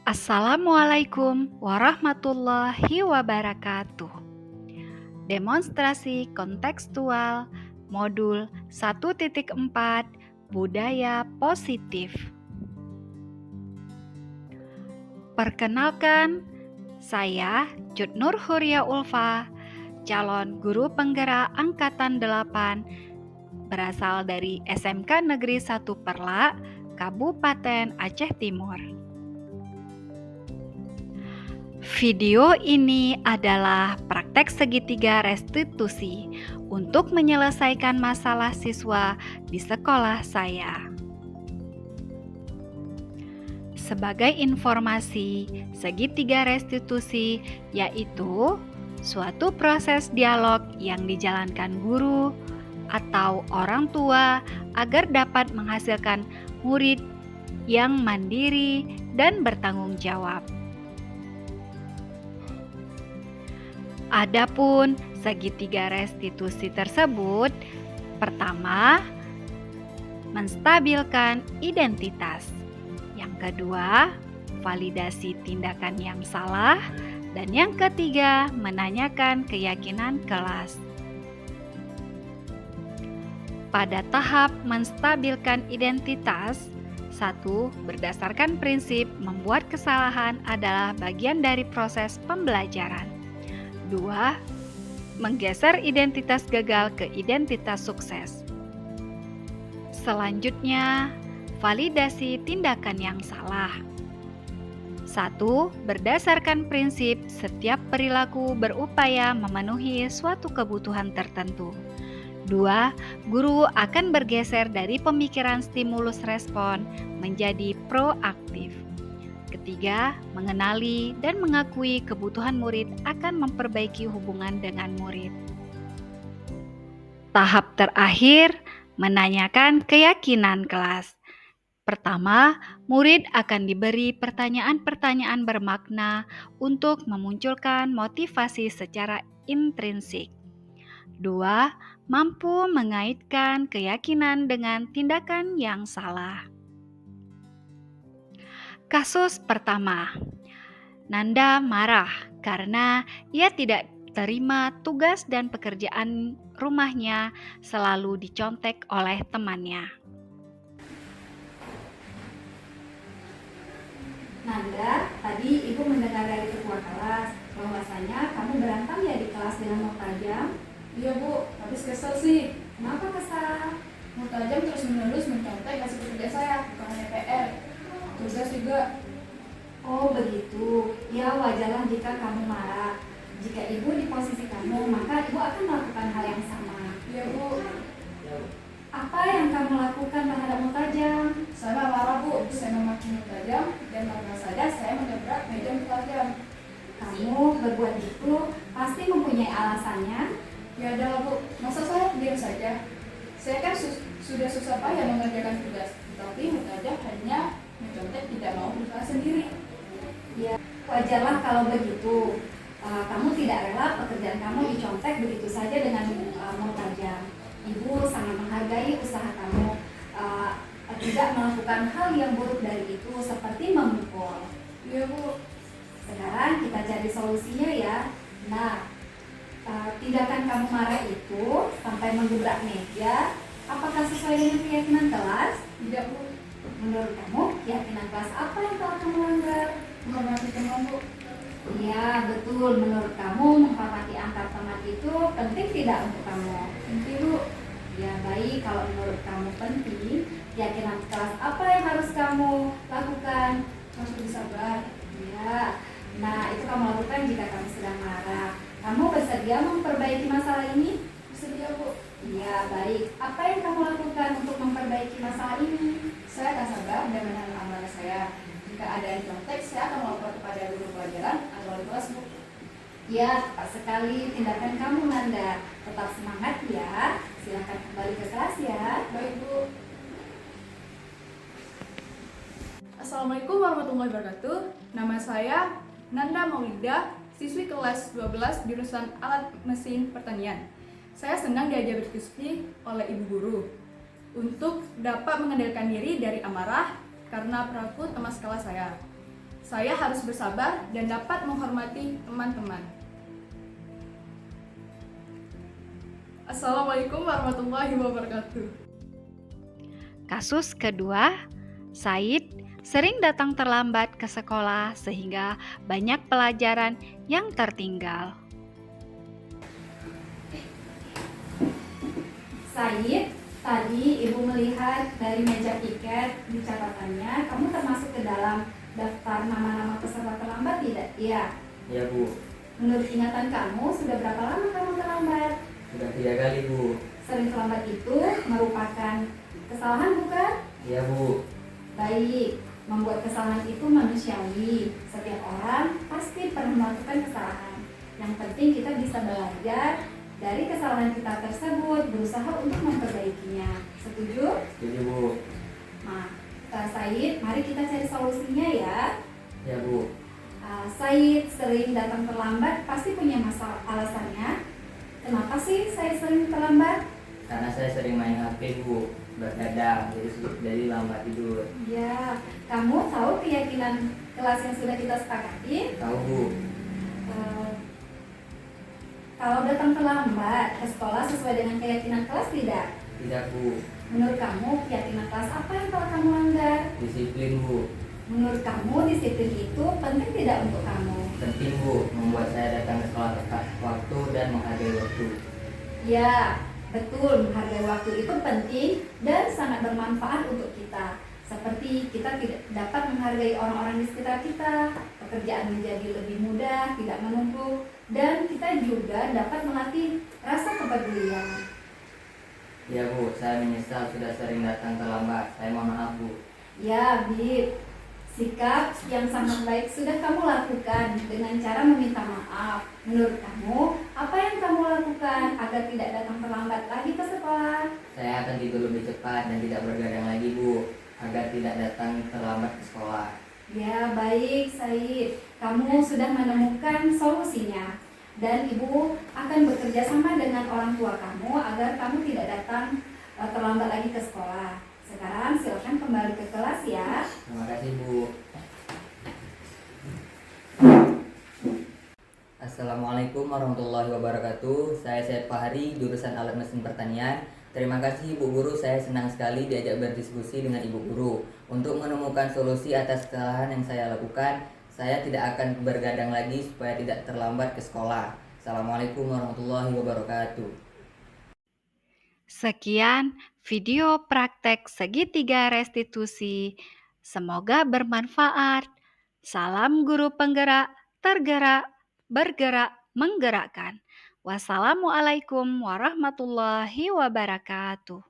Assalamualaikum warahmatullahi wabarakatuh. Demonstrasi kontekstual modul 1.4 Budaya Positif. Perkenalkan, saya Jutnur Huria Ulfa, calon guru penggerak Angkatan 8 berasal dari SMK Negeri 1 Perlak, Kabupaten Aceh Timur. Video ini adalah praktek segitiga restitusi untuk menyelesaikan masalah siswa di sekolah saya. Sebagai informasi, segitiga restitusi yaitu suatu proses dialog yang dijalankan guru atau orang tua agar dapat menghasilkan murid yang mandiri dan bertanggung jawab. Adapun segitiga restitusi tersebut, pertama, menstabilkan identitas. Yang kedua, validasi tindakan yang salah. Dan yang ketiga, menanyakan keyakinan kelas. Pada tahap menstabilkan identitas, 1. Berdasarkan prinsip membuat kesalahan adalah bagian dari proses pembelajaran. 2. Menggeser identitas gagal ke identitas sukses. Selanjutnya, validasi tindakan yang salah. 1. Berdasarkan prinsip setiap perilaku berupaya memenuhi suatu kebutuhan tertentu. 2. Guru akan bergeser dari pemikiran stimulus respon menjadi proaktif. Ketiga, mengenali dan mengakui kebutuhan murid akan memperbaiki hubungan dengan murid. Tahap terakhir, menanyakan keyakinan kelas. Pertama, murid akan diberi pertanyaan-pertanyaan bermakna untuk memunculkan motivasi secara intrinsik. 2. Mampu mengaitkan keyakinan dengan tindakan yang salah. Kasus pertama, Nanda marah karena ia tidak terima tugas dan pekerjaan rumahnya selalu dicontek oleh temannya. Nanda, tadi ibu mendengar dari ketua kelas bahwasanya kamu berantem ya di kelas dengan Murtajam. Iya bu, habis kesel sih. Kenapa kesal? Murtajam terus menerus mencontek hasil kerja saya, bukan hanya PR, tugas juga. Oh begitu, ya wajarlah jika kamu marah. Jika ibu di posisi kamu, maka ibu akan melakukan hal yang sama. Iya bu. Apa yang kamu lakukan terhadap Murtajam? Saya marah bu, saya memaki Murtajam dan karena saja saya menabrak meja Murtajam. Kamu berbuat itu pasti mempunyai alasannya. Ya adalah bu, masa saya diam saja? Saya kan sudah susah payah mengerjakan tugas, tapi Murtajam hanya mencontek, tidak mau berusaha sendiri. Ya, wajarlah kalau begitu. Kamu tidak rela pekerjaan kamu dicontek begitu saja dengan Murtajam. Ibu sangat menghargai usaha kamu, tidak melakukan hal yang buruk dari itu seperti memukul. Iya bu. Sekarang kita cari solusinya ya. Nah, tindakan kamu marah itu sampai menggebrak meja, apakah sesuai dengan keyakinan kelas? Tidak bu. Menurut kamu, keyakinan kelas apa yang telah kamu langgar? Menghormati teman bu. Iya, betul. Menurut kamu, menghormati antar teman itu penting tidak untuk kamu? Penting bu. Ya, baik. Kalau menurut kamu penting, keyakinan kelas apa yang harus kamu lakukan? Harus lebih sabar. Ya, nah itu kamu lakukan jika kamu sedang marah. Kamu bersedia memperbaiki masalah ini? Bersedia bu. Ya, baik. Apa yang kamu lakukan untuk memperbaiki masalah ini? Saya akan sabar dan menahan amarah saya. Jika ada yang contek, saya akan melapor kepada guru pelajaran atau wali kelas bu. Ya, tepat sekali tindakan kamu Nanda. Tetap semangat ya. Silakan kembali ke kelas ya. Baik bu. Assalamualaikum warahmatullahi wabarakatuh. Nama saya Nanda Maulida, siswi kelas 12 jurusan Alat Mesin Pertanian. Saya senang diajar berdiskusi oleh ibu guru untuk dapat mengendalikan diri dari amarah karena perilaku teman sekelas saya. Saya harus bersabar dan dapat menghormati teman-teman. Assalamualaikum warahmatullahi wabarakatuh. Kasus kedua, Said sering datang terlambat ke sekolah sehingga banyak pelajaran yang tertinggal. Said, tadi Ibu melihat dari meja tiket di catatannya, kamu termasuk ke dalam daftar nama-nama peserta terlambat tidak? Iya. Iya Bu, Menurut ingatan kamu, sudah berapa lama kamu terlambat? sudah 3 kali Bu. Sering terlambat itu merupakan kesalahan bukan? Iya Bu, Baik, membuat kesalahan itu manusiawi. Setiap orang pasti pernah melakukan kesalahan. Yang penting kita bisa belajar dari kesalahan kita tersebut, berusaha untuk memperbaikinya. Setuju? setuju Bu. Nah, Said, mari kita cari solusinya ya. Iya Bu, Said sering datang terlambat, pasti punya masalah alasannya. Kenapa sih saya sering terlambat? karena saya sering main HP Bu, bergadang, jadi lambat tidur. Ya, kamu tahu keyakinan kelas yang sudah kita sepakati? Tahu Bu, Eh, Kalau datang terlambat ke sekolah sesuai dengan keyakinan kelas tidak? tidak Bu. Menurut kamu keyakinan kelas apa yang telah kamu langgar? Disiplin Bu, Menurut kamu disiplin itu penting tidak untuk kamu? penting Bu, membuat saya datang ke sekolah tepat waktu dan menghargai waktu. Ya, betul, menghargai waktu itu penting dan sangat bermanfaat untuk kita. Seperti kita tidak dapat menghargai orang-orang di sekitar kita, pekerjaan menjadi lebih mudah, tidak menumpuk, dan kita juga dapat melatih rasa kepedulian. Iya Bu, saya menyesal sudah sering datang terlambat. Saya mohon maaf Bu. Ya, Bib, sikap yang sangat baik sudah kamu lakukan dengan cara meminta maaf. Menurut kamu, apa yang kamu lakukan agar tidak datang terlambat lagi ke sekolah? Saya akan tidur lebih cepat dan tidak bergadang lagi Bu, agar tidak datang terlambat ke sekolah. Ya, baik, Said. Kamu sudah menemukan solusinya. Dan Ibu akan bekerja sama dengan orang tua kamu agar kamu tidak datang terlambat lagi ke sekolah. Sekarang silakan kembali ke kelas ya. Terima kasih Bu. Assalamualaikum warahmatullahi wabarakatuh. Saya Syed Fahri, jurusan Alat Mesin Pertanian. Terima kasih Bu Guru, saya senang sekali diajak berdiskusi dengan Ibu Guru. Untuk menemukan solusi atas kesalahan yang saya lakukan, saya tidak akan bergadang lagi supaya tidak terlambat ke sekolah. Assalamualaikum warahmatullahi wabarakatuh. Sekian video praktek segitiga restitusi. Semoga bermanfaat. Salam guru penggerak, tergerak, bergerak, menggerakkan. Wassalamualaikum warahmatullahi wabarakatuh.